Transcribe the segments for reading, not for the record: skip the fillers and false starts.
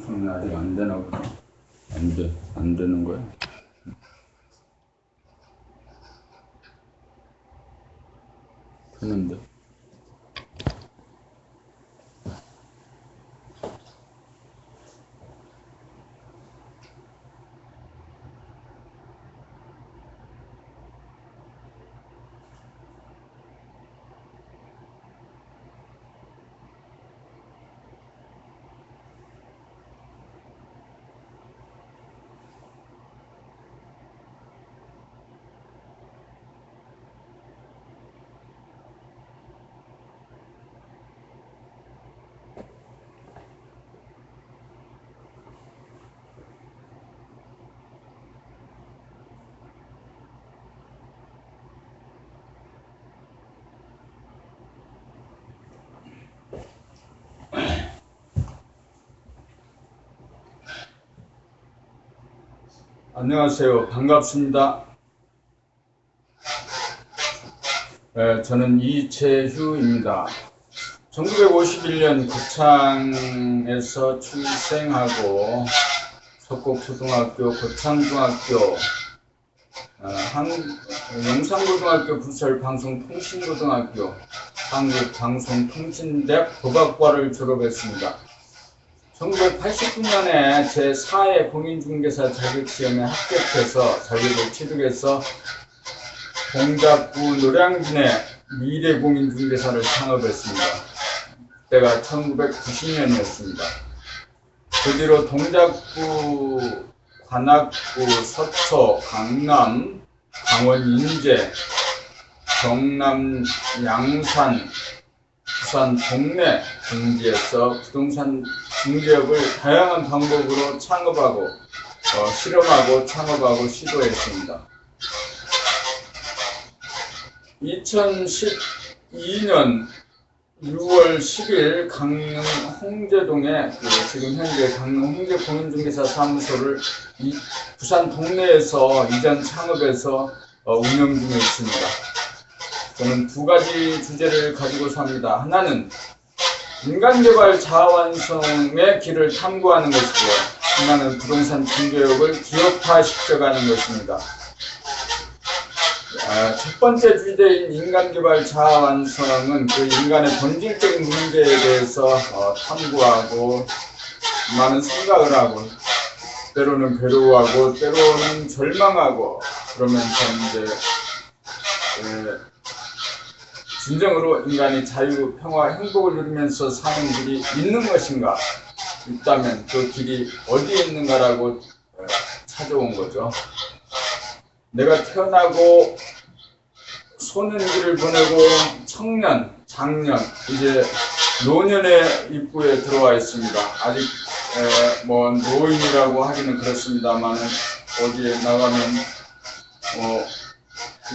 방송이 아직 안 되나 보다. 안 되는 거야. 되는데. 안녕하세요. 반갑습니다. 저는 이채휴입니다. 1951년 고창에서 출생하고 석곡초등학교, 고창중학교, 영산고등학교 부설 방송통신고등학교, 한국방송통신대학 법학과를 졸업했습니다. 1989년에 제4회 공인중개사 자격시험에 합격해서 자격을 취득해서 동작구 노량진에 미래공인중개사를 창업했습니다. 그때가 1990년이었습니다. 그 뒤로 동작구, 관악구, 서초, 강남, 강원 인제, 경남 양산, 부산 동래 등지에서 부동산 중개업을 다양한 방법으로 창업하고 실험하고 창업하고 시도했습니다. 2012년 6월 10일 강릉 홍제동에 지금 현재 강릉 홍제 공인중개사 사무소를 부산 동래에서 이전 창업해서 운영 중에 있습니다. 저는 두 가지 주제를 가지고 삽니다. 하나는 인간개발 자아완성의 길을 탐구하는 것이고, 하나는 부동산 중개업을 기업화시켜가는 것입니다. 첫 번째 주제인 인간개발 자아완성은 그 인간의 본질적인 문제에 대해서 탐구하고 많은 생각을 하고 때로는 괴로워하고 때로는 절망하고 그러면서 이제 진정으로 인간이 자유, 평화, 행복을 누리면서 사는 길이 있는 것인가? 있다면 그 길이 어디에 있는가라고 찾아온 거죠. 내가 태어나고 소년기를 보내고 청년, 장년, 이제 노년의 입구에 들어와 있습니다. 아직 뭐 노인이라고 하기는 그렇습니다만 어디에 나가면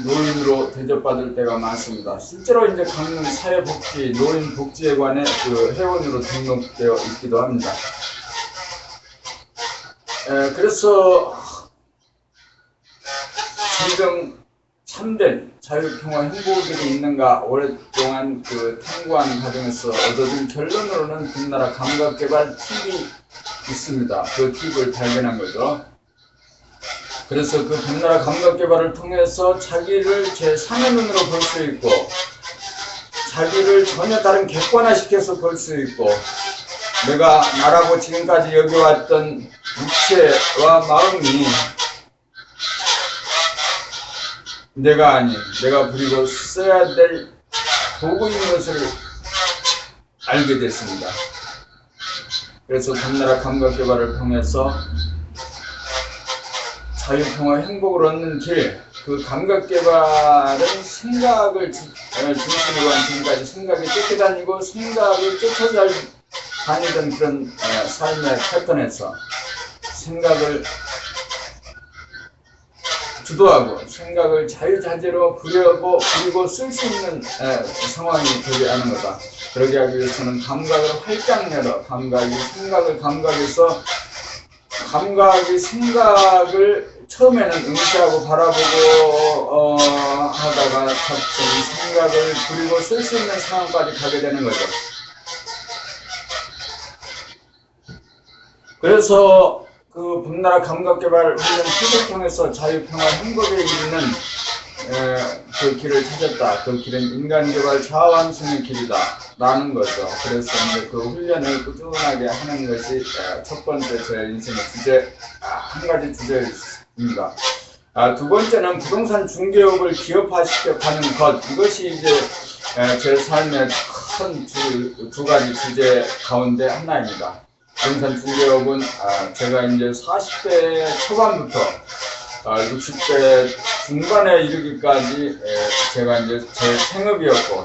노인으로 대접받을 때가 많습니다. 실제로 이제 강릉 사회복지 노인복지회관에 그 회원으로 등록되어 있기도 합니다. 그래서 진정 참된 자유평화 행복이 있는가 오랫동안 그 탐구하는 과정에서 얻어진 결론으로는 금나라 감각개발 팁이 있습니다. 그 팁을 발견한 거죠. 그래서 그 금나라 감각개발을 통해서 자기를 제3의 눈으로 볼 수 있고 자기를 전혀 다른 객관화시켜서 볼 수 있고 내가 나라고 지금까지 여겨왔던 육체와 마음이 내가 아닌 내가 부리고 써야 될 도구인 것을 알게 됐습니다. 그래서 금나라 감각개발을 통해서 자유평화 행복을 얻는 길, 그 감각개발은 생각을 중심으로 한 지금까지 생각이 쫓겨다니고 생각을 쫓아서 다니던 그런 삶의 패턴에서 생각을 주도하고 생각을 자유자재로 그리고 쓸 수 있는 상황이 되게 하는 거다. 그러게 하기 위해서는 감각을 활짝 열어 감각이 감각에서 감각이 생각을 처음에는 응시하고 바라보고 하다가 갑자기 생각을 부리고 쓸 수 있는 상황까지 가게 되는 거죠. 그래서 그 북나라 감각개발 훈련 팁을 통해서 자유평화 행복에 이르는 그 길을 찾았다. 그 길은 인간개발 자아완성의 길이다. 라는 거죠. 그래서 이제 그 훈련을 꾸준하게 하는 것이 첫 번째 제 인생의 주제, 한 가지 주제입니다. 두 번째는 부동산 중개업을 기업화시켜가는 것. 이것이 이제 제 삶의 큰 두 가지 주제 가운데 하나입니다. 부동산 중개업은 제가 이제 40대 초반부터 60대 중반에 이르기까지 제가 이제 제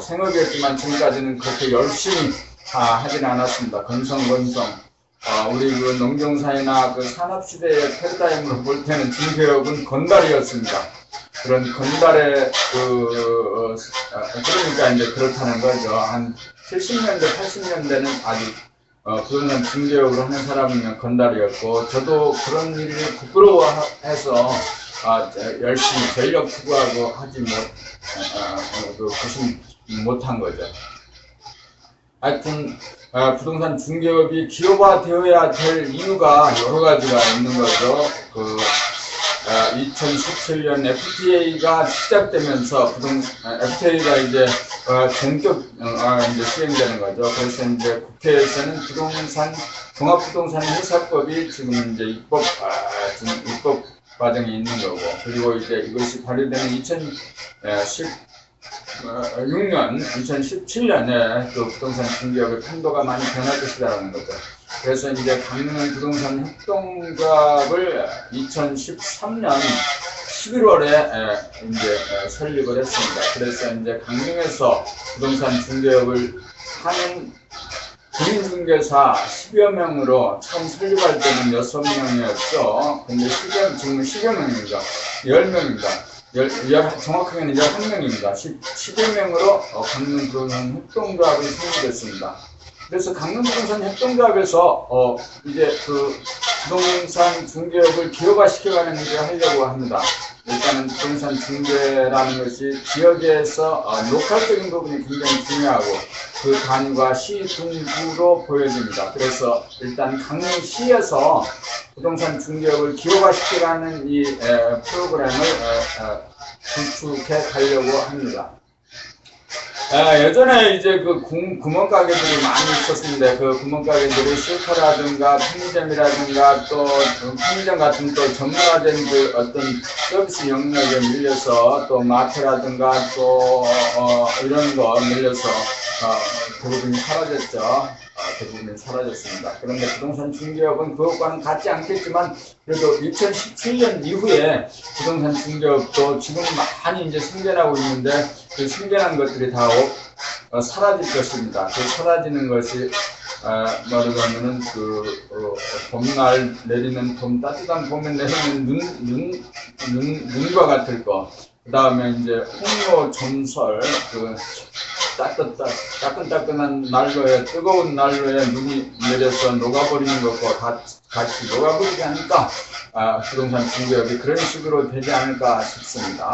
생업이었지만 지금까지는 그렇게 열심히 하진 않았습니다. 건성건성. 우리 그 농경사회나 그 산업시대의 패러다임으로 볼 때는 중개업은 건달이었습니다. 그런 건달의 그러니까 이제 그렇다는 거죠. 한 70년대, 80년대는 아직 부동산 중개업을 하는 사람이면 건달이었고, 저도 그런 일을 부끄러워해서 열심히 전력 투구하고 하지 못한 거죠. 하여튼 부동산 중개업이 기업화되어야 될 이유가 여러 가지가 있는 거죠. 2017년 FTA가 시작되면서 FTA가 이제 전격 이제 시행되는 거죠. 그래서 이제 국회에서는 종합부동산 회사법이 지금 이제 입법 과정에 있는 거고, 그리고 이제 이것이 발의되는 2017년에 그 부동산 중개업의 판도가 많이 변할 것이라는 거죠. 그래서 이제 강릉 부동산 협동조합을 2013년 11월에 이제 설립을 했습니다. 그래서 이제 강릉에서 부동산 중개업을 하는 공인중개사 10여 명으로 처음 설립할 때는 6명이었죠. 근데 지금은 10여 명입니다. 10명입니다. 정확하게는 11명입니다. 10여 명으로 강릉 부동산 협동조합이 성립됐습니다. 그래서 강릉 부동산 협동조합에서 이제 그 부동산 중개업을 기업화시켜가는 일을 하려고 합니다. 일단은 부동산 중개라는 것이 지역에서 로컬적인 부분이 굉장히 중요하고 그 단위가 시, 군구로 보여집니다. 그래서 일단 강릉시에서 부동산 중개업을 기업화시켜가는 이 프로그램을 구축해 가려고 합니다. 예전에 이제 그 구멍가게들이 많이 있었는데, 그 구멍가게들이 슈퍼라든가 편의점이라든가 또 편의점 같은 또 전문화된 그 어떤 서비스 영역에 밀려서 또 마트라든가 또 이런 거 밀려서 대부분이 사라졌죠. 대부분이 사라졌습니다. 그런데 부동산 중개업은 그것과는 같지 않겠지만 그래도 2017년 이후에 부동산 중개업도 지금 많이 이제 생겨나고 있는데 그 생겨난 것들이 다 사라질 것입니다. 그 사라지는 것이 말하자면은 봄날 내리는 따뜻한 봄에 내리는 눈과 같을 거. 그 다음에 이제 홍로 점설, 따끈따끈한 난로에, 뜨거운 난로에 눈이 내려서 녹아버리는 것과 같이 녹아버리지 않을까, 부동산 중개업이 그런 식으로 되지 않을까 싶습니다.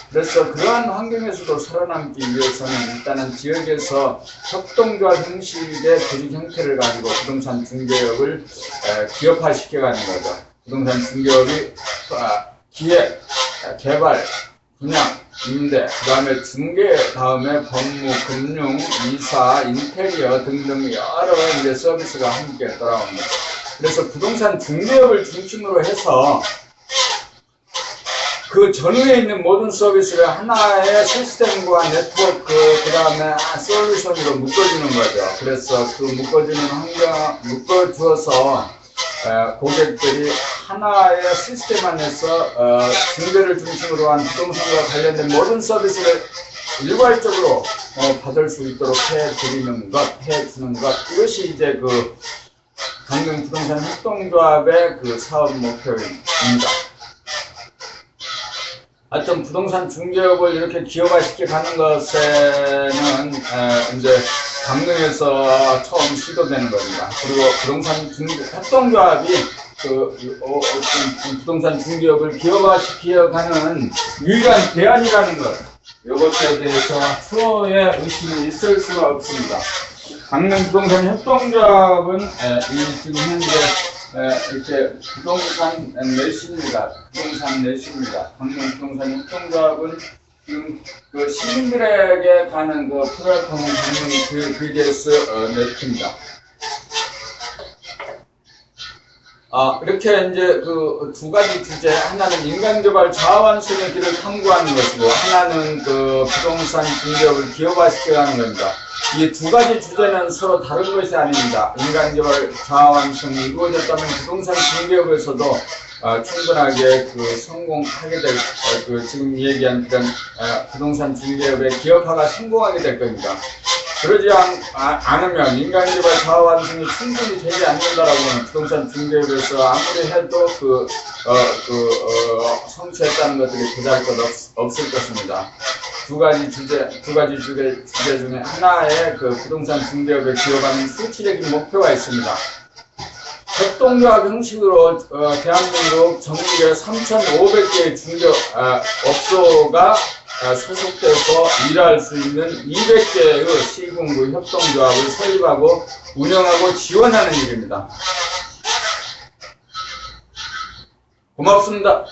그래서 그러한 환경에서도 살아남기 위해서는 일단은 지역에서 협동조합 형식의 조직 형태를 가지고 부동산 중개업을 기업화시켜가는 거죠. 부동산 중개업이 기획, 개발, 분양, 임대, 그 다음에 중개, 다음에 법무, 금융, 이사, 인테리어 등등 여러 이제 서비스가 함께 따라옵니다. 그래서 부동산 중개업을 중심으로 해서 그 전후에 있는 모든 서비스를 하나의 시스템과 네트워크, 그 다음에 솔루션으로 묶어주는 거죠. 그래서 그 묶어주어서 고객들이 하나의 시스템 안에서 중개를 중심으로 한 부동산과 관련된 모든 서비스를 일괄적으로 받을 수 있도록 해주는 것, 이것이 이제 그 강릉 부동산 협동조합의 그 사업 목표입니다. 하여튼 부동산 중개업을 이렇게 기업화시켜 가는 것에는 이제 강릉에서 처음 시도되는 겁니다. 그리고 부동산 협동조합이 부동산 중개업을 기업화시켜 가는 유일한 대안이라는 것, 이것에 대해서 초의 의심이 있을 수가 없습니다. 강릉 부동산 협동조합은 지금 현재 이렇게 부동산 내수입니다. 부동산 내수입니다. 강릉 부동산 협동조합은 지금 그 시민들에게 가는 그 플랫폼 강릉 BDS 네트입니다. 이렇게 이제 그 두 가지 주제, 하나는 인간개발 자아완성의 길을 탐구하는 것이고, 하나는 그 부동산 중개업을 기업화시켜야 하는 겁니다. 이 두 가지 주제는 서로 다른 것이 아닙니다. 인간개발 자아완성이 이루어졌다면 부동산 중개업에서도 충분하게 그 성공하게 될, 지금 얘기한 그런 부동산 중개업의 기업화가 성공하게 될 겁니다. 그러지 않으면 인간개발 자아완성이 충분히 되지 않는다라고 하면 부동산 중개업에서 아무리 해도 성취했다는 것들이 도달할 것 없을 것입니다. 두 가지 주제 중에 하나의 그 부동산 중개업의 기업화는 수치적인 목표가 있습니다. 협동조합 형식으로 대한민국 전국에 3,500개의 중개업 업소가 소속돼서 일할 수 있는 200개의 시군구 협동조합을 설립하고 운영하고 지원하는 일입니다. 고맙습니다.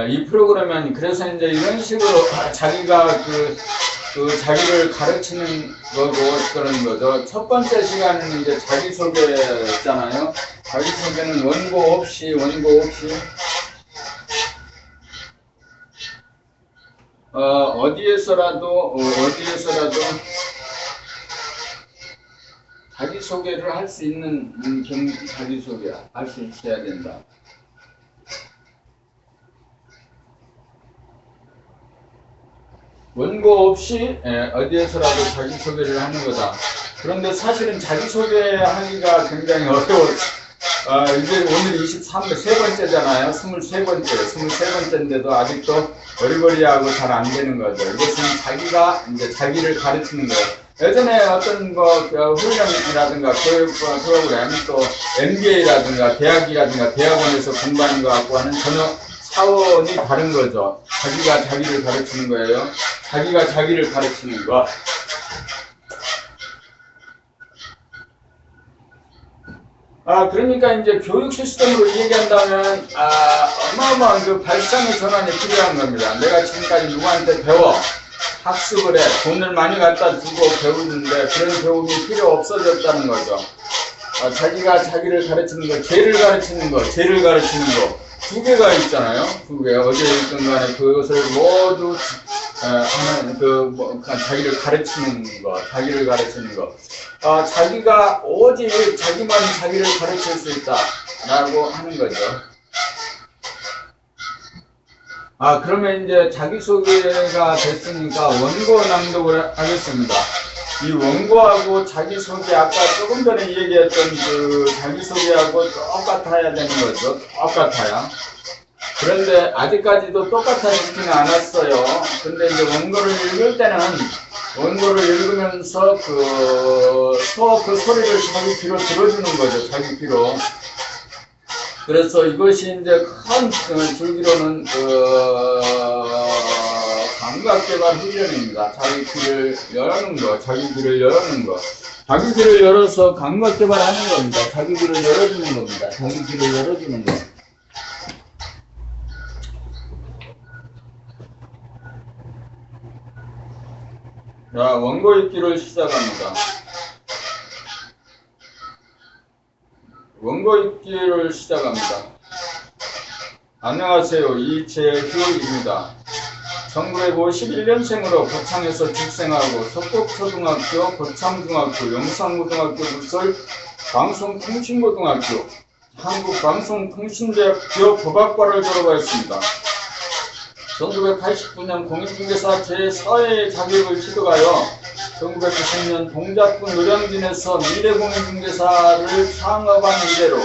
이 프로그램은 그래서 이제 이런 식으로 자기가 자기를 가르치는 거고 그런 거죠. 첫 번째 시간은 이제 자기소개잖아요. 자기소개는 원고 없이 어디에서라도 자기소개를 할 수 있는 자기소개 할 수 있어야 된다. 원고 없이 어디에서라도 자기소개를 하는 거다. 그런데 사실은 자기소개하기가 굉장히 어려워. 이제 오늘 23번, 세 번째잖아요. 23번째인데도 아직도 어리버리하고 잘 안 되는 거죠. 이것은 자기가 이제 자기를 가르치는 거예요. 예전에 어떤 훈련이라든가 교육 프로그램, 또 MBA라든가 대학이라든가 대학원에서 공부하는 거하고 하는 전혀 차원이 다른 거죠. 자기가 자기를 가르치는 거예요. 자기가 자기를 가르치는 것. 그러니까 이제 교육 시스템으로 얘기한다면, 어마어마한 그 발상의 전환이 필요한 겁니다. 내가 지금까지 누구한테 배워, 학습을 해, 돈을 많이 갖다 주고 배우는데 그런 배움이 필요 없어졌다는 거죠. 자기가 자기를 가르치는 거, 죄를 가르치는 거. 두 개가 있잖아요. 두 개. 어디에 있든 간에 그것을 모두 하는 자기를 가르치는 거. 자기가 오직 자기만 자기를 가르칠 수 있다라고 하는 거죠. 그러면 이제 자기소개가 됐으니까 원고 낭독을 하겠습니다. 이 원고하고 자기소개, 아까 조금 전에 얘기했던 그 자기소개하고 똑같아야 되는 거죠. 똑같아야. 그런데 아직까지도 똑같아지지는 않았어요. 근데 이제 원고를 읽을 때는, 원고를 읽으면서 그 소리를 자기 귀로 들어주는 거죠. 자기 귀로. 그래서 이것이 이제 큰 줄기로는 감각개발 훈련입니다. 자기 귀를 여는 거. 자기 귀를 열어서 감각개발하는 겁니다. 자기 귀를 열어주는 겁니다. 자기 귀를 열어주는 거. 자, 원고 읽기를 시작합니다. 안녕하세요. 이재규입니다. 1951년생으로 고창에서 출생하고 석곡초등학교, 고창중학교, 영산고등학교 부설 방송통신고등학교, 한국방송통신대학교 법학과를 졸업하였습니다. 1989년 공인중개사 제4회 자격을 취득하여 1990년 동작구 노량진에서 미래공인중개사를 창업한 이래로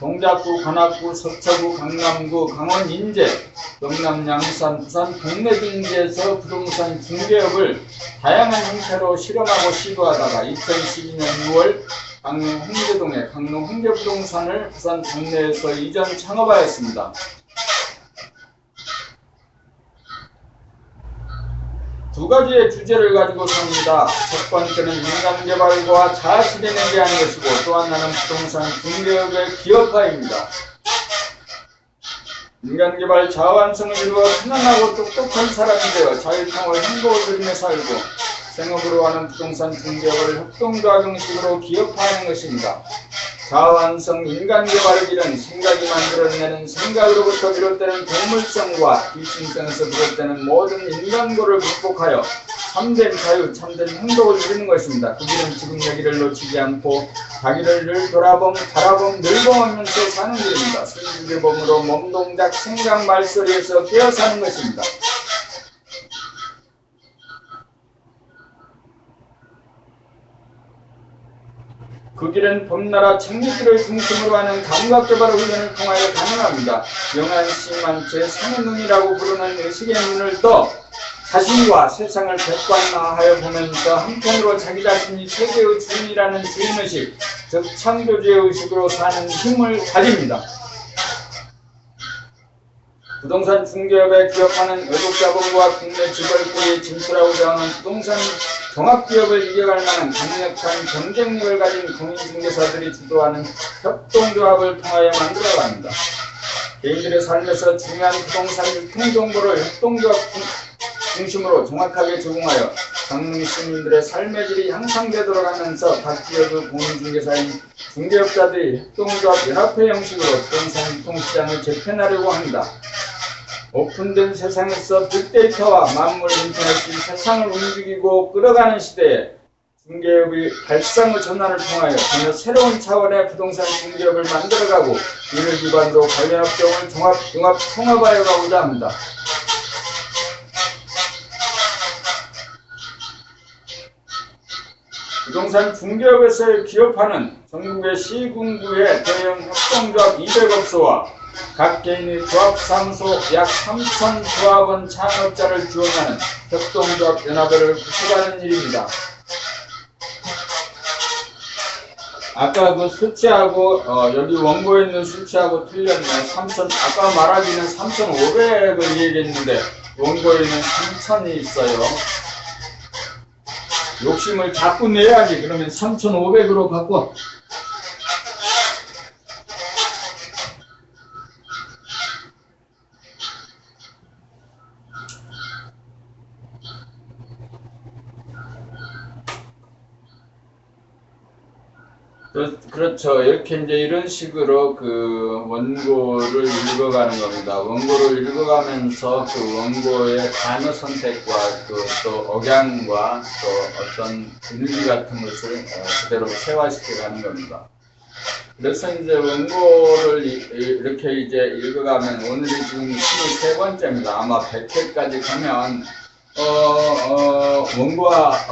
동작구, 관악구, 서초구, 강남구, 강원 인제, 경남 양산, 부산 동네 등지에서 부동산 중개업을 다양한 형태로 실험하고 시도하다가 2012년 6월 강릉 홍제동에 강릉 홍제부동산을 부산 동네에서 이전 창업하였습니다. 두 가지의 주제를 가지고 삽니다. 첫 번째는 인간개발과 자아실현에 대한 것이고 또 하나는 부동산 중개업의 기업화입니다. 인간개발 자아완성을 이루어 편안하고 똑똑한 사람이 되어 자유평화 행복을 누리며 살고 생업으로 하는 부동산 중개업을 협동조합 형식으로 기업화하는 것입니다. 자아완성 인간개발의 길은 생각이 만들어내는 생각으로부터 비롯되는 동물성과 비신성에서 비롯되는 모든 인간고를 극복하여 참된 자유, 참된 행복을 누리는 것입니다. 그 길은 지금 여기를 놓치지 않고 자기를 늘 바라봄, 늙어가면서 사는 길입니다. 순진개범으로 몸동작, 생각, 말소리에서 깨어 사는 것입니다. 그 길은 봄나라 책리길을 중심으로 하는 감각개발 훈련을 통하여 가능합니다. 영한 심한 제3의 눈이라고 부르는 의식의 눈을 떠 자신과 세상을 객관화하여 보면서 한편으로 자기 자신이 세계의 주인이라는 주인의식, 즉 창조주의 의식으로 사는 힘을 가집니다. 부동산 중개업에 기업하는 외국자본과 국내 지벌끼리 진출하고자 하는 부동산 종합기업을 이겨갈 만한 강력한 경쟁력을 가진 공인중개사들이 주도하는 협동조합을 통하여 만들어갑니다. 개인들의 삶에서 중요한 부동산 유통정보를 협동조합 중심으로 정확하게 제공하여 전국 시민들의 삶의 질이 향상되도록 하면서 각 기업의 공인중개사인 중개업자들이 협동조합 연합회 형식으로 부동산 유통시장을 재편하려고 합니다. 오픈된 세상에서 빅데이터와 만물 인터넷이 세상을 움직이고 끌어가는 시대에 중개업의 발상의 전환을 통하여 전혀 새로운 차원의 부동산 중개업을 만들어가고 이를 기반으로 관련 업종을 통합하여 가고자 합니다. 부동산 중개업에서의 기업화는 전국의 시군구의 대형 협동조합 200업소와 각 개인의 조합사무소 약 3,000 조합원 창업자를 지원하는 협동조합 연합회를 구축하는 일입니다. 아까 그 수치하고 여기 원고에 있는 수치하고 틀렸네. 아까 말하기는 3,500을 얘기했는데 원고에는 3,000이 있어요. 욕심을 자꾸 내야지. 그러면 3,500으로 바꿔. 그렇죠. 이렇게 이제 이런 식으로 그 원고를 읽어가는 겁니다. 원고를 읽어가면서 그 원고의 단어 선택과 또 억양과 또 어떤 분위기 같은 것을 그대로 세화시켜 가는 겁니다. 그래서 이제 원고를 이렇게 이제 읽어가면 오늘이 지금 23번째입니다. 아마 100회까지 가면 원고와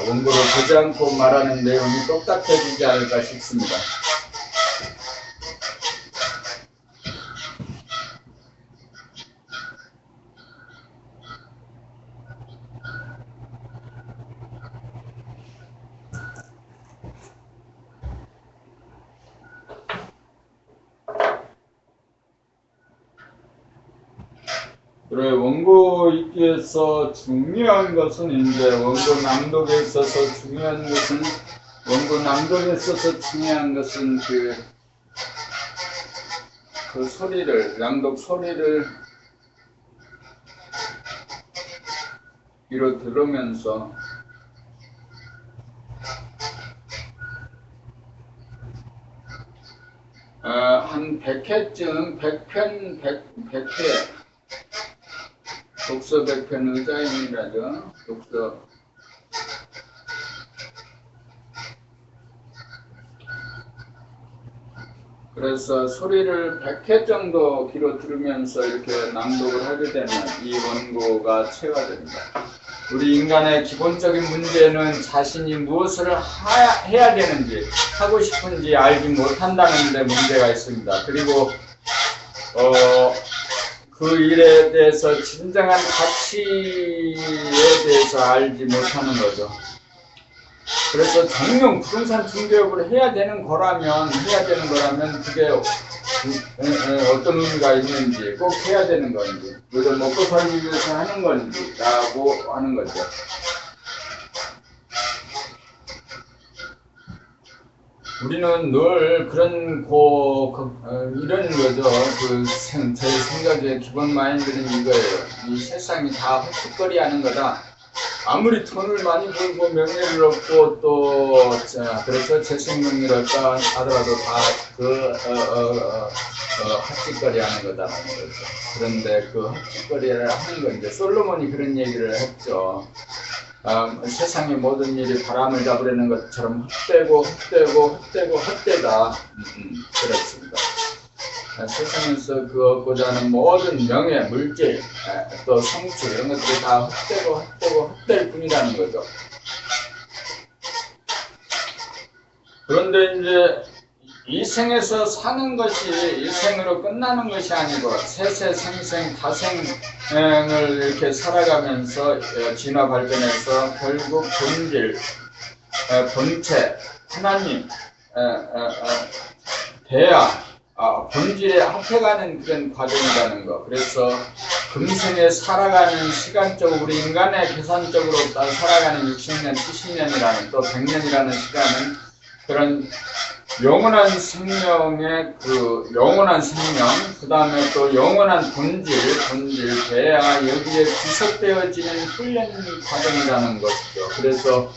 원고를 보지 않고 말하는 내용이 똑같아지지 않을까 싶습니다. 그래, 원고 읽기에서 중요한 것은 이제 원고 낭독에 있어서 중요한 것은 그 소리를, 낭독 소리를 귀로 들으면서 한 100회쯤, 100회 독서 100편 의자임이라죠. 독서. 그래서 소리를 100회 정도 귀로 들으면서 이렇게 낭독을 하게 되면 이 원고가 체화됩니다. 우리 인간의 기본적인 문제는 자신이 무엇을 해야 되는지, 하고 싶은지 알지 못한다는 데 문제가 있습니다. 그리고 그 일에 대해서 진정한 가치에 대해서 알지 못하는 거죠. 그래서 정녕 부동산 중개업을 해야 되는 거라면 그게 어떤 의미가 있는지, 꼭 해야 되는 건지, 그저 먹고 살기 위해서 하는 건지라고 하는 거죠. 우리는 늘 그런 이런 거죠. 제 생각의 기본 마인드는 이거예요. 이 세상이 다 헛짓거리 하는 거다. 아무리 돈을 많이 벌고 명예를 얻고 또 그래서 재생명리를 얻다 하더라도 다 헛짓거리 하는 거다라는 거죠. 그런데 그 헛짓거리를 하는 건 이제 솔로몬이 그런 얘기를 했죠. 세상의 모든 일이 바람을 잡으려는 것처럼 헛되다. 그렇습니다. 세상에서 얻고자 하는 모든 명예, 물질, 또 성취 이런 것들이 다 헛될 뿐이라는 거죠. 그런데 이제 이 생에서 사는 것이 이 생으로 끝나는 것이 아니고 세세생생 다생을 이렇게 살아가면서 진화 발전해서 결국 본질, 본체, 하나님, 대야, 본질에 합해가는 그런 과정이라는 거. 그래서 금생에 살아가는 시간적으로 우리 인간의 계산적으로 살아가는 60년, 70년이라는 또 100년이라는 시간은 그런 영원한 생명의 영원한 생명, 그 다음에 또 영원한 본질, 대야 여기에 지속되어지는 훈련 과정이라는 것이죠. 그래서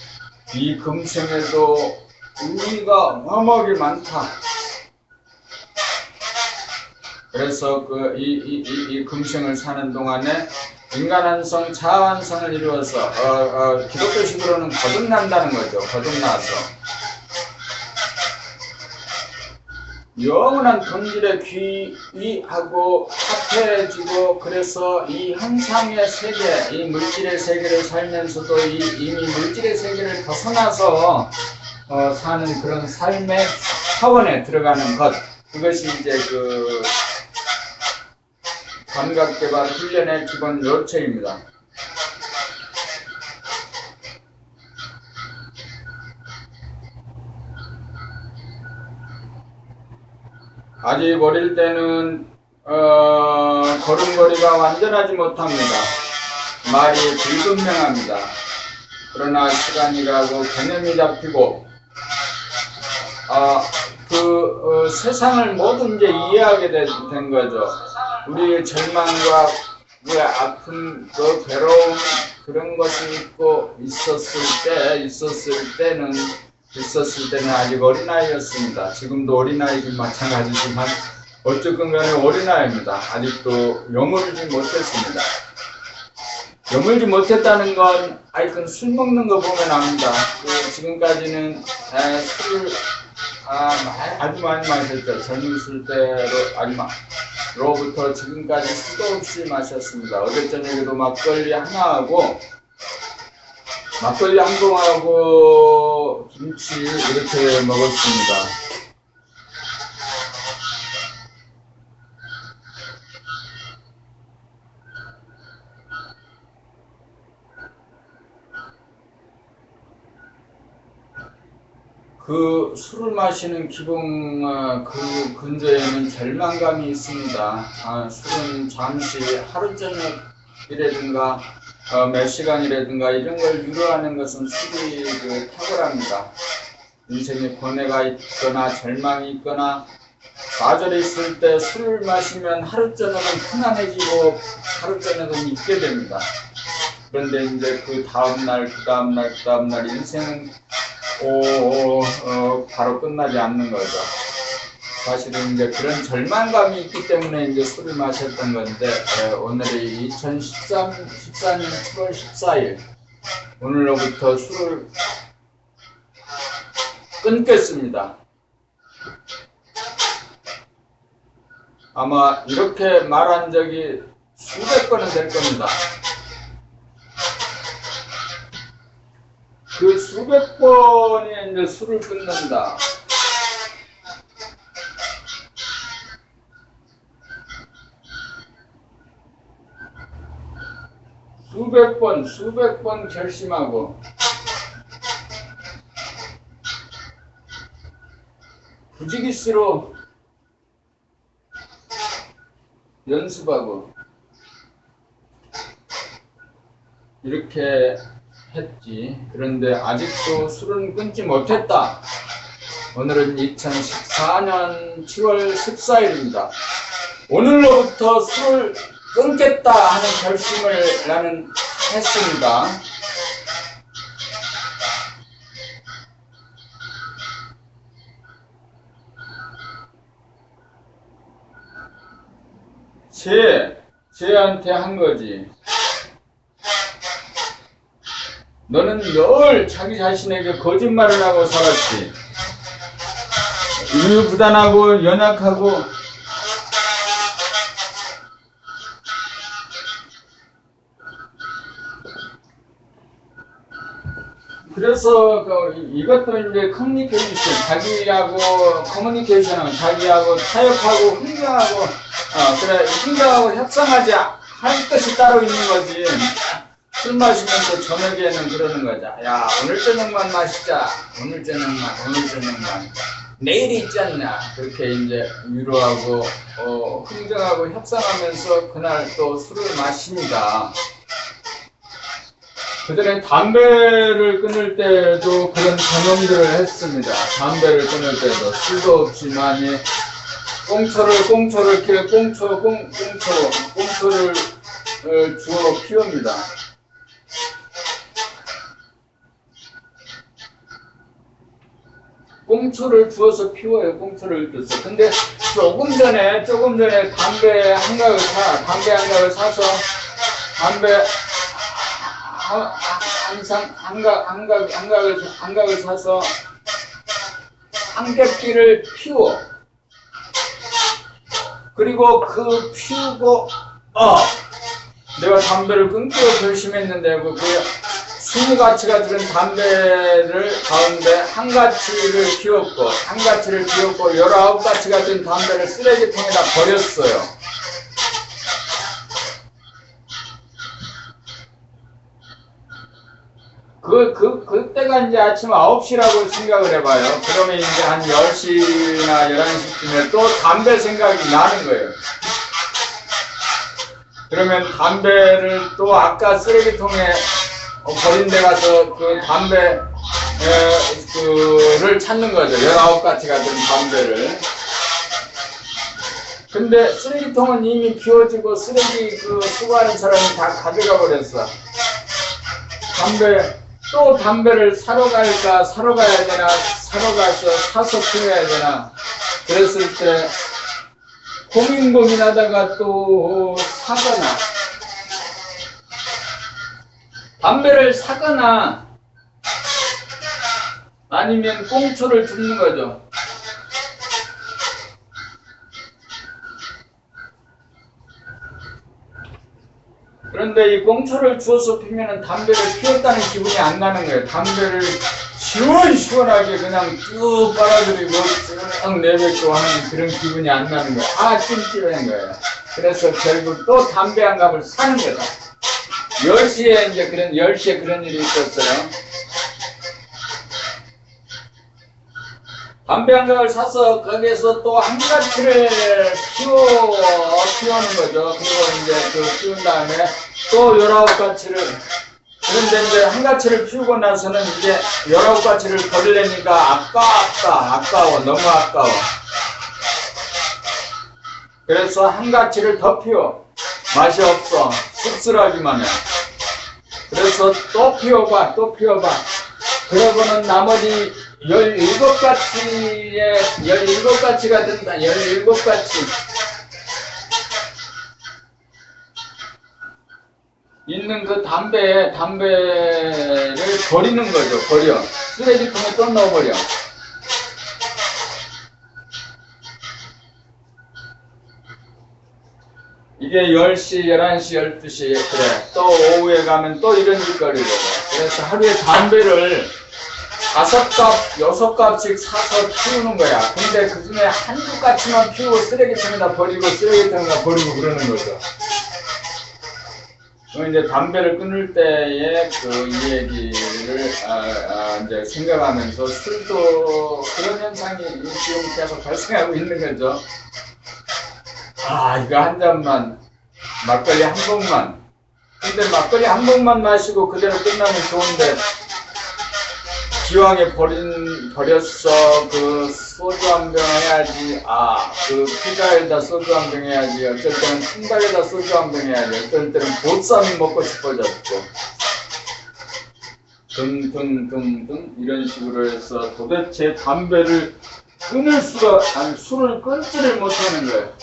이 금생에도 의미가 어마어마하게 많다. 그래서 이 금생을 사는 동안에 인간한성, 자아한성을 이루어서 기독교식으로는 거듭난다는 거죠. 거듭나서 영원한 본질에 귀의하고 합해지고 그래서 이 현상의 세계, 이 물질의 세계를 살면서도 이미 물질의 세계를 벗어나서 사는 그런 삶의 차원에 들어가는 것. 그것이 이제 감각개발 훈련의 기본 요체입니다. 아직 어릴 때는 걸음걸이가 완전하지 못합니다. 말이 불분명합니다. 그러나 시간이라고 개념이 잡히고 세상을 모두 이제 이해하게 된 거죠. 우리의 절망과 아픔, 괴로움 그런 것이 있었을 때는 아직 어린아이였습니다. 지금도 어린아이긴 마찬가지지만 어쨌건 간에 어린아이입니다. 아직도 여물지 못했습니다. 여물지 못했다는 건 하여튼 술 먹는 거 보면 압니다. 지금까지는 술을 아주 많이 마셨죠. 젊었을 때로부터 지금까지 수도 없이 마셨습니다. 어제 저녁에도 막걸리 하나하고 막걸리 한 봉하고 김치 이렇게 먹었습니다. 술을 마시는 근저에는 절망감이 있습니다. 술은 잠시 하루 저녁이라든가 몇 시간이라든가 이런 걸 유로하는 것은 술이 탁월합니다. 인생에 고뇌가 있거나 절망이 있거나 좌절이 있을 때 술을 마시면 하루 저녁은 편안해지고 하루 저녁은 잊게 됩니다. 그런데 이제 그 다음날 인생은 바로 끝나지 않는 거죠. 사실은 이제 그런 절망감이 있기 때문에 이제 술을 마셨던 건데, 오늘이 2014년 7월 14일, 오늘로부터 술을 끊겠습니다. 아마 이렇게 말한 적이 수백 번은 될 겁니다. 그 수백 번이 이제 술을 끊는다. 수백 번 결심하고 부지기수로 연습하고 이렇게 했지. 그런데 아직도 술은 끊지 못했다. 오늘은 2014년 7월 14일입니다. 오늘로부터 술을 끊겠다 하는 결심을 나는 했습니다. 쟤한테 한 거지. 너는 늘 자기 자신에게 거짓말을 하고 살았지. 우유부단하고 연약하고 그래서 이것도 이제 커뮤니케이션, 자기하고 커뮤니케이션은 자기하고 타협하고 흥정하고 그래 흥정하고 협상하지 할 것이 따로 있는 거지. 술 마시면서 저녁에는 그러는 거죠. 야, 오늘 저녁만 마시자. 오늘 저녁만. 내일이 있지 않냐. 그렇게 이제 위로하고 흥정하고 협상하면서 그날 또 술을 마십니다. 그전에 담배를 끊을 때도 그런 경험들을 했습니다. 담배를 끊을 때도 술도 없지만 꽁초를 주워 피웁니다. 꽁초를 주워서 피워요. 꽁초를 뜯어. 근데 조금 전에 담배 한 각을 사서 한 각을 사서 한 겹기를 피워. 그리고 그 피우고 내가 담배를 끊기로 결심했는데 그 20가치가 들은 담배를 가운데 한 가치를 피웠고 19가치가 든 담배를 쓰레기통에다 버렸어요. 그때가 이제 아침 9시라고 생각을 해봐요. 그러면 이제 한 10시나 11시쯤에 또 담배 생각이 나는 거예요. 그러면 담배를 또 아까 쓰레기통에 버린 데 가서 그 담배를 찾는 거죠. 19가치가 든 담배를. 근데 쓰레기통은 이미 비워지고 쓰레기 수거하는 사람이 다 가져가 버렸어. 담배를 사러 가야 되나, 사서 피워야 되나. 그랬을 때, 고민하다가 또 담배를 사거나, 아니면 꽁초를 줍는 거죠. 그런데 이 꽁초를 주워서 피면은 담배를 피웠다는 기분이 안 나는 거예요. 담배를 시원하게 그냥 쭉 빨아들이고 쭉 내뱉고 하는 그런 기분이 안 나는 거예요. 찜찜한 거예요. 그래서 결국 또 담배 한 갑을 사는 거다. 10시에 그런 일이 있었어요. 담배 한 갑을 사서 거기에서 또 한 가지를 피우는 거죠. 그리고 이제 피운 다음에 또 19가치를, 그런데 이제 한 가치를 피우고 나서는 이제 19가치를 버리려니까 아까워. 너무 아까워. 그래서 한 가치를 더 피워. 맛이 없어. 씁쓸하기만 해. 그래서 또 피워봐. 그러고는 나머지 17가치가 된다. 17가치. 있는 그 담배를 버리는 거죠. 쓰레기통에 또 넣어버려. 이게 10시, 11시, 12시, 그래. 또 오후에 가면 또 이런 일거리고. 그래서 하루에 담배를 5갑, 6갑씩 사서 피우는 거야. 근데 그 중에 한두 가치만 피우고 쓰레기통에다 버리고 그러는 거죠. 이제 담배를 끊을 때에 이 얘기를 이제 생각하면서 술도 그런 현상이 지금 계속 발생하고 있는 거죠. 이거 한 잔만, 막걸리 한 봉만, 근데 막걸리 한 병만 마시고 그대로 끝나면 좋은데 기왕에 버렸어. 그 소주 한 병 해야지. 그 피자에다 소주 한 병 해야지. 어쩔 때는 통닭에다 소주 한 병 해야지. 어쩔 때는 보쌈이 먹고 싶어졌고. 등등등등 이런 식으로 해서 도대체 담배를 끊을 수가, 아니 술을 끊지를 못하는 거예요.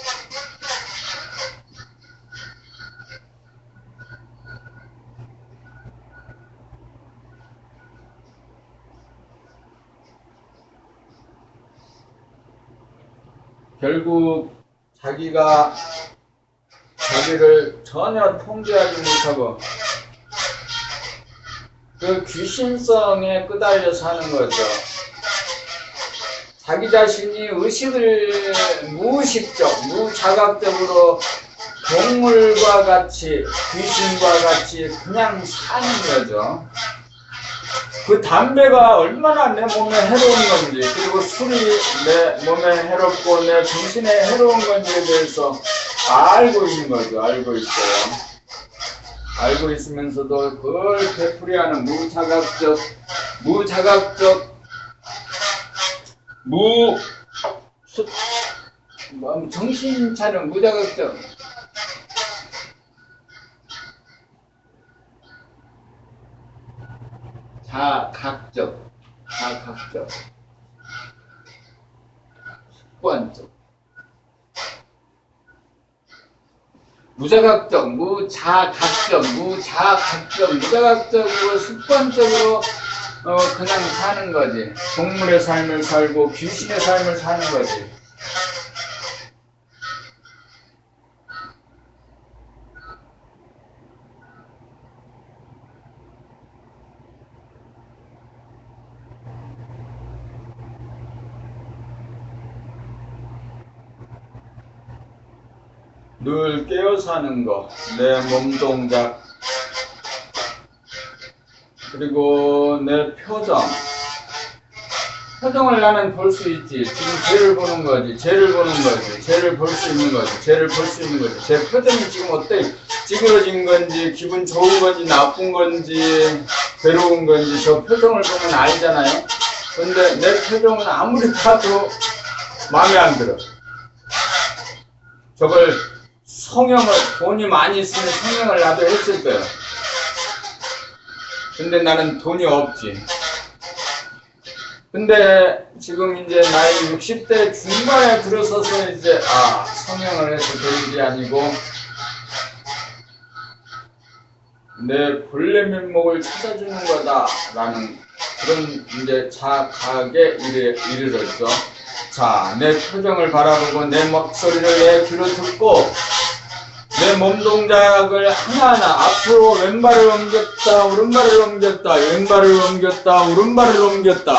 결국 자기를 전혀 통제하지 못하고 그 귀신성에 끄달려 사는 거죠. 자기 자신이 의식을 무의식적, 무자각적으로 동물과 같이, 귀신과 같이 그냥 사는 거죠. 그 담배가 얼마나 내 몸에 해로운 건지, 그리고 술이 내 몸에 해롭고 내 정신에 해로운 건지에 대해서 알고 있는 거죠. 알고 있어요. 알고 있으면서도 그걸 되풀이하는 정신 차려 무자각적 자각적 습관적 무자각적으로 습관적으로 그냥 사는 거지. 동물의 삶을 살고 귀신의 삶을 사는 거지. 늘 깨어 사는 거, 내 몸 동작, 그리고 내 표정을 나는 볼 수 있지. 지금 죄를 보는 거지. 죄를 볼 수 있는 거지. 제 표정이 지금 어때? 찌그러진 건지, 기분 좋은 건지, 나쁜 건지, 괴로운 건지, 저 표정을 보면 알잖아요. 근데 내 표정은 아무리 봐도 마음에 안 들어. 저걸 돈이 많이 있으면 성형을 나도 했을 거예요. 근데 나는 돈이 없지. 근데 지금 이제 나이 60대 중반에 들어서서 이제 성형을 해서 될 일이 아니고 내 본래 면목을 찾아주는 거다라는 그런 이제 자각에 이르렀죠. 자, 내 표정을 바라보고 내 목소리를 내 귀로 듣고 내 몸 동작을 하나하나 앞으로 왼발을 옮겼다, 오른발을 옮겼다, 왼발을 옮겼다, 오른발을 옮겼다,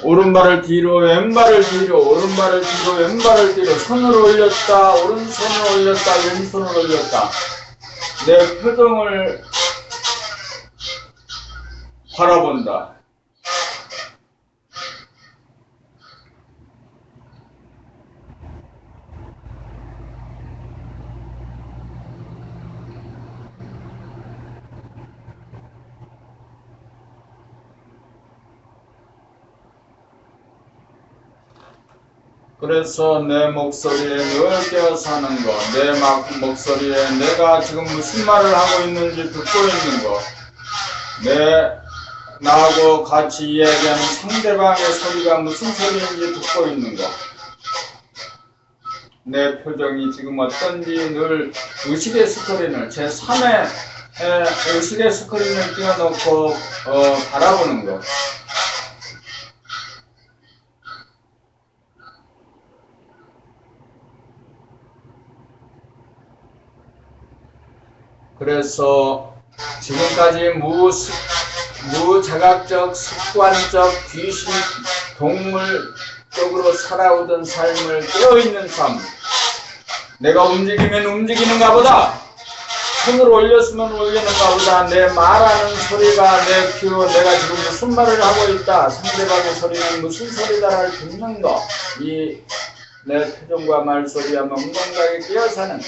오른발을 뒤로, 왼발을 뒤로, 오른발을 뒤로, 왼발을 뒤로, 손을 올렸다, 오른손을 올렸다, 왼손을 올렸다. 내 표정을 바라본다. 그래서 내 목소리에 늘 깨어 사는 거, 내 목소리에 내가 지금 무슨 말을 하고 있는지 듣고 있는 거, 나하고 같이 이야기하는 상대방의 소리가 무슨 소리인지 듣고 있는 거, 내 표정이 지금 어떤지 늘 의식의 스크린을, 제3의 의식의 스크린을 띄워놓고 바라보는 거. 그래서 지금까지 무자각적, 습관적, 귀신, 동물적으로 살아오던 삶을 깨어있는 삶. 내가 움직이면 움직이는가 보다. 손을 올렸으면 올리는가 보다. 내 말하는 소리가 내 귀로 내가 지금 무슨 말을 하고 있다. 상대방의 소리는 무슨 소리다를 듣는 거. 이 내 표정과 말소리와 몸 동작에 끼어 사는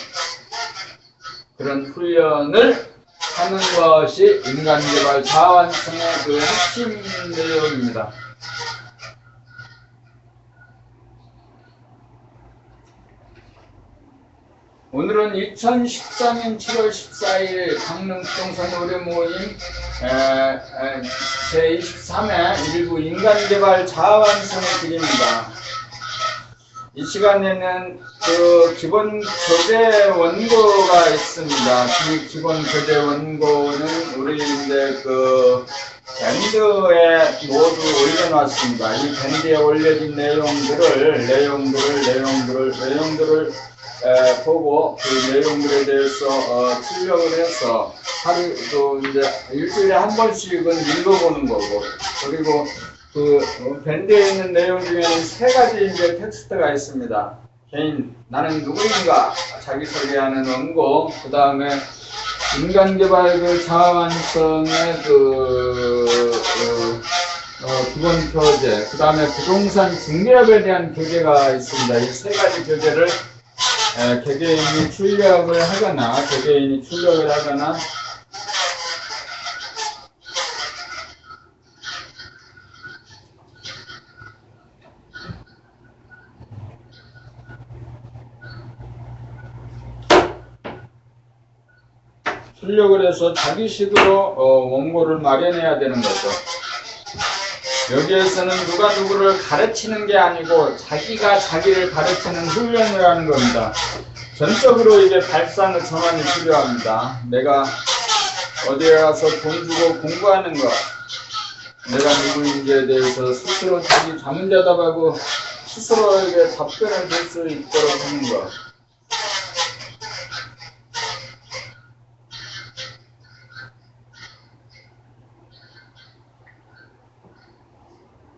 그런 훈련을 하는 것이 인간개발 자아완성의 그 핵심 내용입니다. 오늘은 2014년 7월 14일 강릉 부동산 의뢰 모임 제23회 일부 인간개발 자아완성의 길입니다. 이 시간에는 그 기본 교재 원고가 있습니다. 그 기본 교재 원고는 우리 이제 그 밴드에 모두 올려놨습니다. 이 밴드에 올려진 내용들을 보고 그 내용들에 대해서 출력을 해서 하루도 이제 일주일에 한 번씩은 읽어보는 거고, 그리고 그 밴드에 있는 내용 중에는 세 가지 이제 텍스트가 있습니다. 개인, 나는 누구인가, 자기소개하는 원고, 그 다음에 인간개발 그 자아완성의 기본 교재, 그 다음에 부동산 중개업에 대한 교재가 있습니다. 이 세 가지 교재를 개개인이 출력을 하거나 출력을 해서 자기식으로 원고를 마련해야 되는 거죠. 여기에서는 누가 누구를 가르치는 게 아니고 자기가 자기를 가르치는 훈련을 하는 겁니다. 전적으로 이게 발상의 전환이 필요합니다. 내가 어디에 가서 돈 주고 공부하는 것, 내가 누구인지에 대해서 스스로 자기 자문자답하고 스스로에게 답변을 줄 수 있도록 하는 것.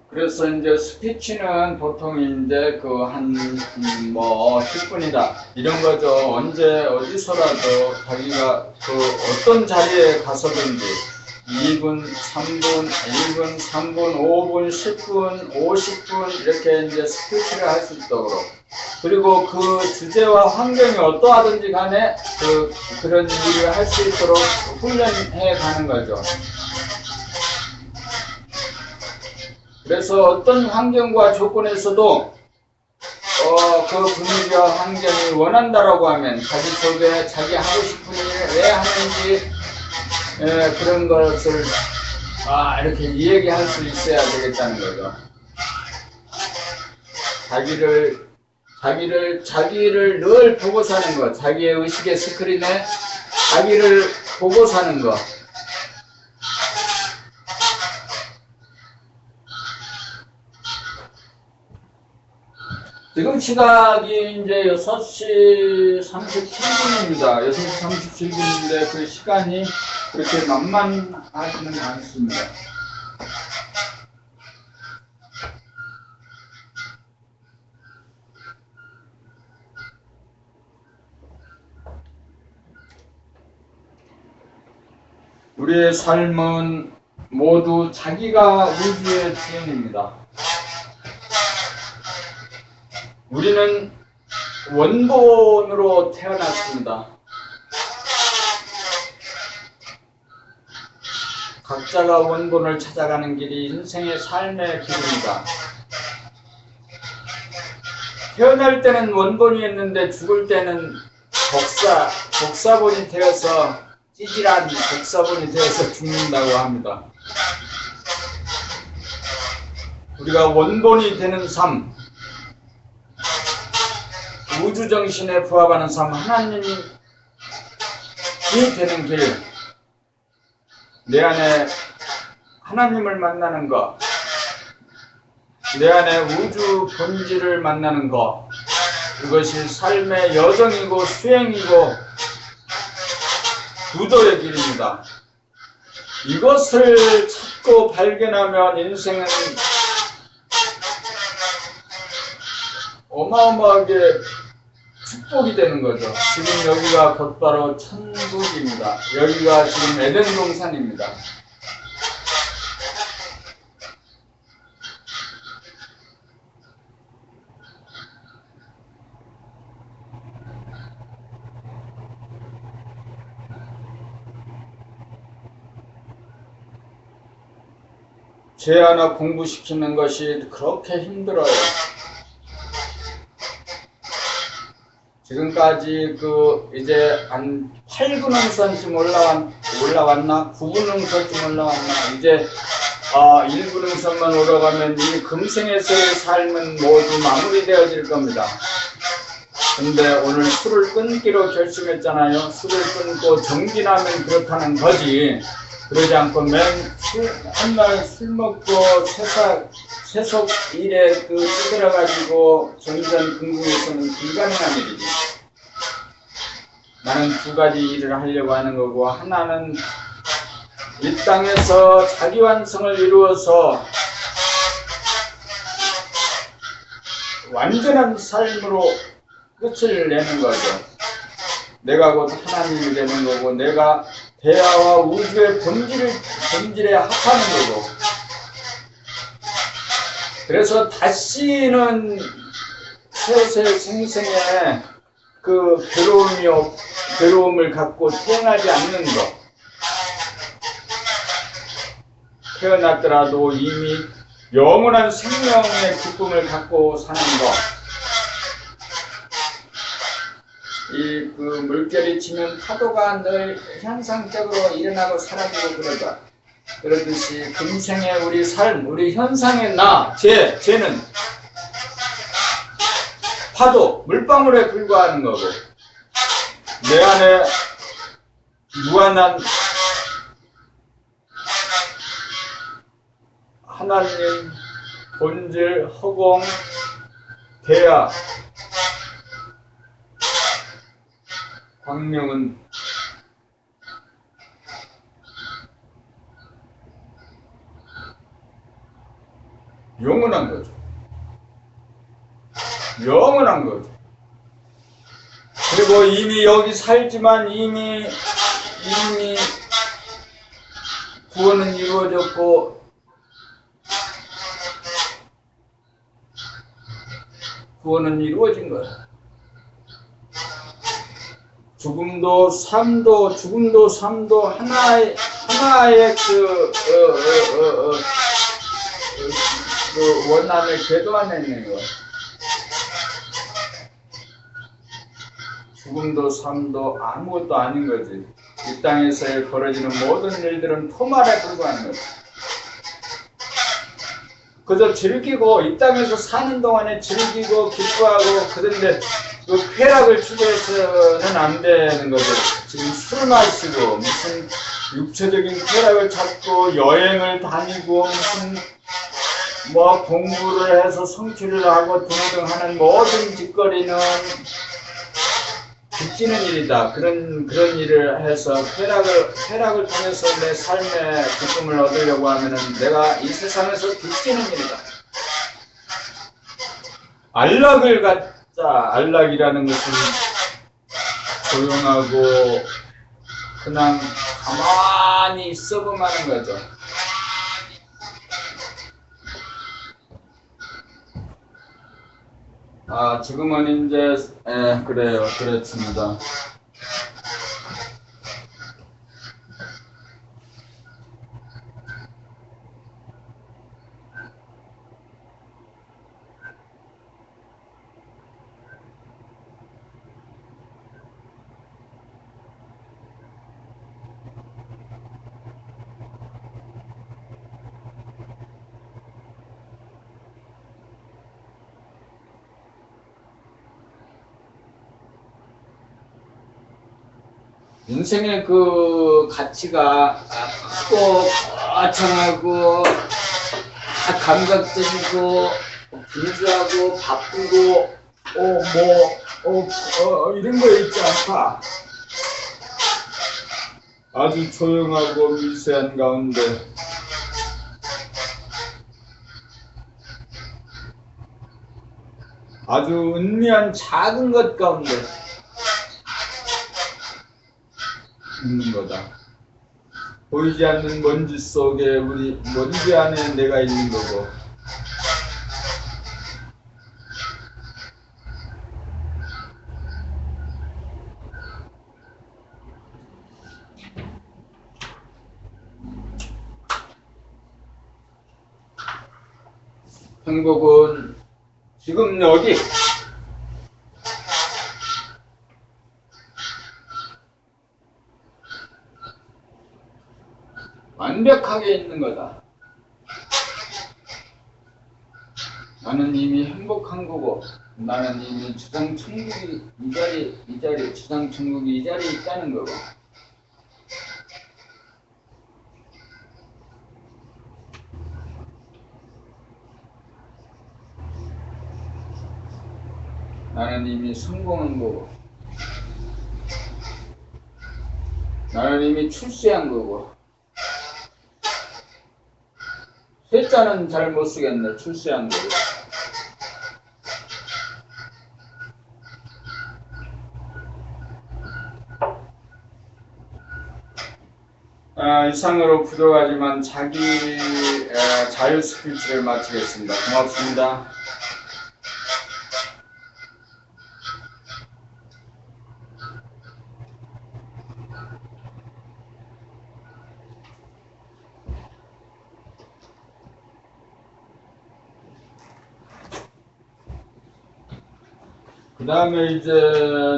그래서 이제 스피치는 보통 이제 그 한 10분이다 이런 거죠. 언제 어디서라도 자기가 그 어떤 자리에 가서든지 2분, 3분, 1분, 3분, 5분, 10분, 50분 이렇게 이제 스피치를 할 수 있도록, 그리고 그 주제와 환경이 어떠하든지 간에 그런 일을 할 수 있도록 훈련해 가는 거죠. 그래서 어떤 환경과 조건에서도 그 분위기와 환경이 원한다라고 하면 자기소개, 자기 하고 싶은 일을 왜 하는지 그런 것을 이렇게 이야기할 수 있어야 되겠다는 거죠. 자기를 늘 보고 사는 것, 자기의 의식의 스크린에 자기를 보고 사는 것. 지금 시각이 이제 6시 37분입니다. 6시 37분인데 그 시간이 그렇게 만만하지는 않습니다. 우리의 삶은 모두 자기가 우주의 주인입니다. 우리는 원본으로 태어났습니다. 각자가 원본을 찾아가는 길이 인생의 삶의 길입니다. 태어날 때는 원본이었는데 죽을 때는 복사본이 되어서 찌질한 복사본이 되어서 죽는다고 합니다. 우리가 원본이 되는 삶, 우주정신에 부합하는 삶, 하나님이 되는 길, 내 안에 하나님을 만나는 것, 내 안에 우주 본질을 만나는 것, 이것이 삶의 여정이고 수행이고 부도의 길입니다. 이것을 찾고 발견하면 인생은 어마어마하게 축복이 되는 거죠. 지금 여기가 곧바로 천국입니다. 여기가 지금 에덴 동산입니다. 죄 하나 공부시키는 것이 그렇게 힘들어요. 지금까지 이제 한 8분응선쯤 올라왔나? 9분응선쯤 올라왔나? 이제 1분응선만 올라가면 이 금생에서의 삶은 모두 마무리되어질 겁니다. 근데 오늘 술을 끊기로 결심했잖아요. 술을 끊고 정진하면 그렇다는 거지. 그러지 않고 한날 술 먹고 세속 일에 찌들어가지고 정전 긍긍해서는 불가능한 일이지. 나는 두 가지 일을 하려고 하는 거고, 하나는 이 땅에서 자기 완성을 이루어서 완전한 삶으로 끝을 내는 거죠. 내가 곧 하나님이 되는 거고, 내가 대하와 우주의 본질에 합하는 거고. 그래서 다시는 세세 생생에 괴로움을 갖고 태어나지 않는 것. 태어났더라도 이미 영원한 생명의 기쁨을 갖고 사는 것. 물결이 치면 파도가 늘 현상적으로 일어나고 사라지고 그러듯이 금생의 우리 삶, 우리 현상의 죄는 파도, 물방울에 불과하는 거고, 내 안에 무한한 하나님 본질, 허공, 대하, 광명은 영원한 거죠. 영원한 거죠. 그리고 이미 여기 살지만 이미 구원은 이루어졌고, 구원은 이루어진 거예요. 죽음도 삶도 하나의 원함의 궤도 안에 있는 거예요. 죽음도 삶도 아무것도 아닌 거지. 이 땅에서 벌어지는 모든 일들은 토말에 불과한 거지. 그저 즐기고, 이 땅에서 사는 동안에 즐기고 기뻐하고 그런데 쾌락을 추구해서는 안 되는 거죠. 지금 술 마시고 무슨 육체적인 쾌락을 찾고 여행을 다니고 무슨 공부를 해서 성취를 하고 등등하는 모든 짓거리는 빚지는 일이다. 그런 일을 해서 쾌락을 통해서 내 삶의 기쁨을 얻으려고 하면은 내가 이 세상에서 빚지는 일이다. 안락을 갖자. 안락이라는 것은 조용하고 그냥 가만히 있어보면 하는 거죠. 지금은 이제 그래요. 그렇습니다. 인생의 가치가 크고 거창하고 감각적이고 분주하고 바쁘고 이런 거 있지 않다. 아주 조용하고 미세한 가운데 아주 은미한 작은 것 가운데 있는 거다. 보이지 않는 먼지 속에 먼지 안에 내가 있는 거고, 행복은 지금 여기 완벽하게 있는 거다. 나는 이미 행복한 거고, 나는 이미 주상천국이 이 자리 주상천국이 이 자리에 있다는 거고. 나는 이미 성공한 거고, 나는 이미 출세한 거고. 쇠자는 잘 못 쓰겠네. 출세한 거고. 이상으로 부족하지만 자유 스피치를 마치겠습니다. 고맙습니다. 그 다음에 이제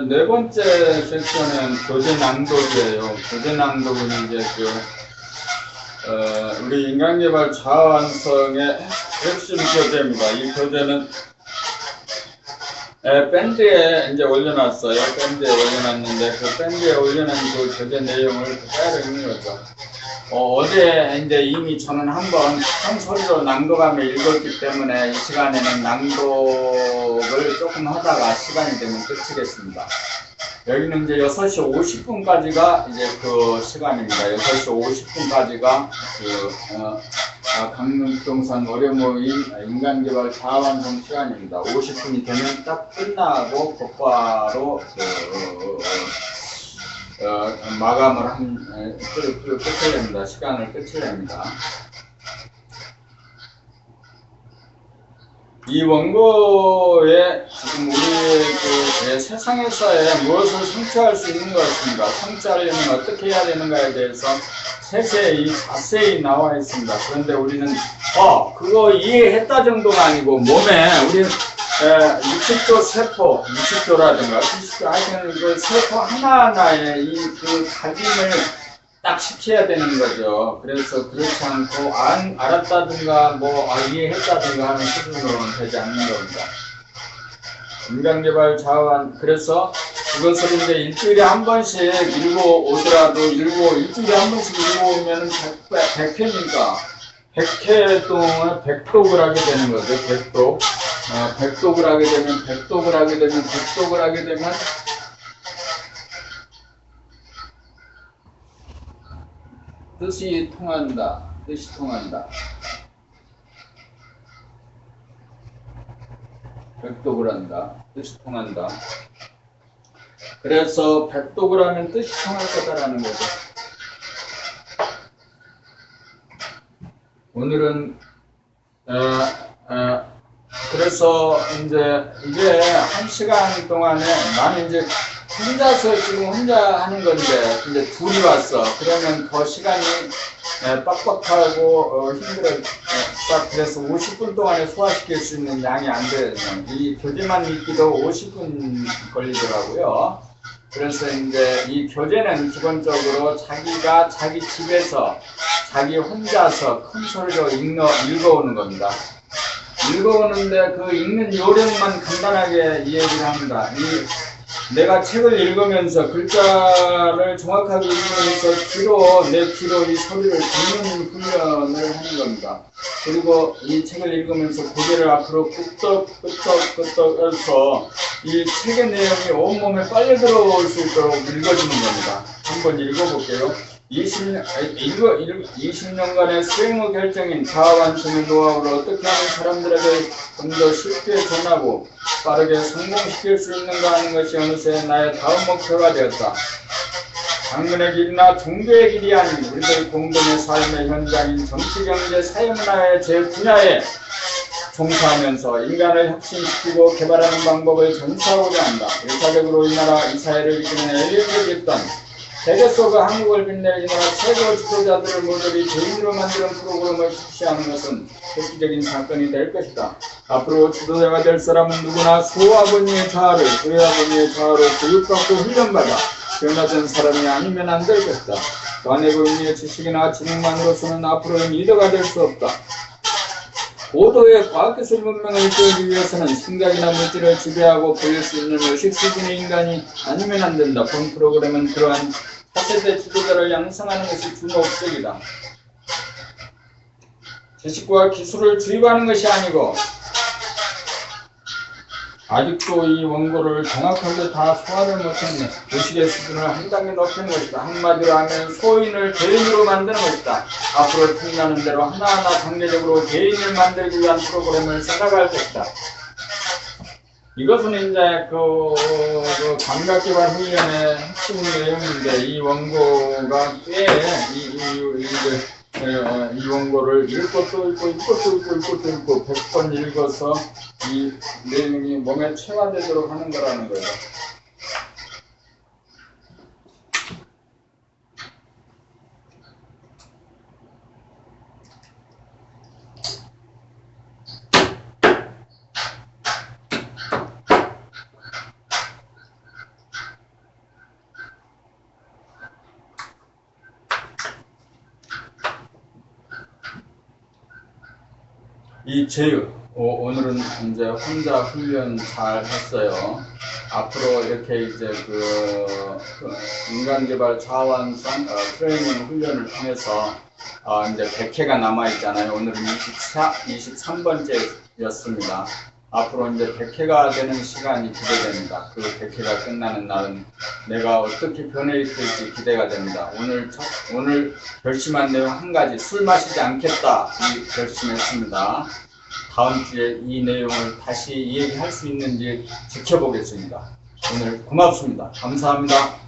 네 번째 섹션은 교재 낭독이에요. 교재 낭독은 이제 우리 인간개발 자아완성의 핵심 교재입니다. 이 교재는 밴드에 이제 올려놨어요. 밴드에 올려놨는데 그 밴드에 올려놓은 그 교재 내용을 그대로 읽는 거죠. 어제 이제 이미 저는 한번 큰 소리로 낭독하며 읽었기 때문에 이 시간에는 낭독을 조금 하다가 시간이 되면 끝이겠습니다. 여기는 이제 6시 50분까지가 이제 그 시간입니다. 6시 50분까지가 강릉부동산 월요모임 인간개발 자아완성 시간입니다. 50분이 되면 딱 끝나고 곧바로 마감을 끝을 냅니다. 시간을 끝을 냅니다. 이 원고에 지금 우리 세상에서의 무엇을 성취할 수 있는 것인가, 성취하려면 어떻게 해야 되는가에 대해서 세세히 자세히 나와 있습니다. 그런데 우리는 그거 이해했다 정도가 아니고 몸에 우리 60조 세포, 60조라든가 70조 하여튼 그 세포 하나하나에 그 각인을 딱 시켜야 되는 거죠. 그래서 그렇지 않고 알았다든가 이해했다든가 하는 수준으로는 되지 않는 겁니다. 인간개발 자아완 그래서 그것을 이제 일주일에 한 번씩 읽어오더라도 일주일에 한 번씩 읽어오면은 100회니까 100회 동안 100독을 하게 되는 거죠. 100독. 100독을 하게 되면 100독을 하게 되면 100독을 하게 되면 뜻이 통한다. 뜻이 통한다. 100독을 한다. 뜻이 통한다. 그래서 100독을 하면 뜻이 통할 거다라는 거죠. 오늘은 그래서 이제 이게 1시간 동안에 나는 이제 혼자 하는 건데 이제 둘이 왔어. 그러면 더 시간이 빡빡하고 힘들어. 딱 그래서 50분 동안에 소화시킬 수 있는 양이 안 돼요. 이 교재만 읽기도 50분 걸리더라고요. 그래서 이제 이 교재는 기본적으로 자기가 자기 집에서 자기 혼자서 큰 소리로 읽어오는 겁니다. 읽어오는데 그 읽는 요령만 간단하게 이야기를 합니다. 내가 책을 읽으면서 글자를 정확하게 읽으면서 내 귀로 이 소리를 듣는 훈련을 하는 겁니다. 그리고 이 책을 읽으면서 고개를 앞으로 끄떡끄떡 해서 이 책의 내용이 온몸에 빨리 들어올 수 있도록 읽어주는 겁니다. 한번 읽어볼게요. 20년간의 수행의 결정인 자아완성의 노하우를 어떻게 하면 사람들에게 좀 더 쉽게 전하고 빠르게 성공시킬 수 있는가 하는 것이 어느새 나의 다음 목표가 되었다. 당근의 길이나 종교의 길이 아닌 우리들 공동의 삶의 현장인 정치, 경제, 사회문화의 제 분야에 종사하면서 인간을 혁신시키고 개발하는 방법을 전수하고자 한다. 일차적으로 이 나라, 이 사회를 이끄는 엘리트 집단, 세계 속 한국을 빛낼 이 나라 최고 지도자들을 모조리 개인으로 만드는 프로그램을 실시하는 것은 획기적인 사건이 될 것이다. 앞으로 지도자가 될 사람은 누구나 소아버니의 자아를 조아버니의 자아로 교육받고 훈련받아 변화된 사람이 아니면 안 될 것이다. 관해고 의미의 지식이나 지능만으로서는 앞으로는 리더가 될 수 없다. 고도의 과학기술 문명을 이끌기 위해서는 생각이나 물질을 지배하고 보일 수 있는 의식 수준의 인간이 아니면 안 된다. 본 프로그램은 그러한 차세대 지도자를 양성하는 것이 주 목적이다. 지식과 기술을 주입하는 것이 아니고 아직도 이 원고를 정확하게 다 소화를 못했네. 의식의 수준을 한 단계 높이는 것이다. 한마디로 하면 소인을 개인으로 만드는 것이다. 앞으로 틈나는 대로 하나하나 단계적으로 개인을 만들기 위한 프로그램을 생각할 것이다. 이것은 이제 그 감각개발 훈련의 핵심 내용인데 이 원고가 꽤 이 원고를 읽고 또 읽고 읽고 또 읽고 읽고 또 읽고 100번 읽어서 이 내용이 몸에 체화되도록 하는 거라는 거예요. 이 제휴, 오늘은 이제 혼자 훈련 잘 했어요. 앞으로 이렇게 이제 인간개발 자완성 트레이닝 훈련을 통해서 이제 100회가 남아있잖아요. 오늘은 23번째였습니다. 앞으로 이제 100회가 되는 시간이 기대됩니다. 그 100회가 끝나는 날은 내가 어떻게 변해 있을지 기대가 됩니다. 오늘 결심한 내용 한 가지, 술 마시지 않겠다 이 결심했습니다. 다음 주에 이 내용을 다시 얘기할 수 있는지 지켜보겠습니다. 오늘 고맙습니다. 감사합니다.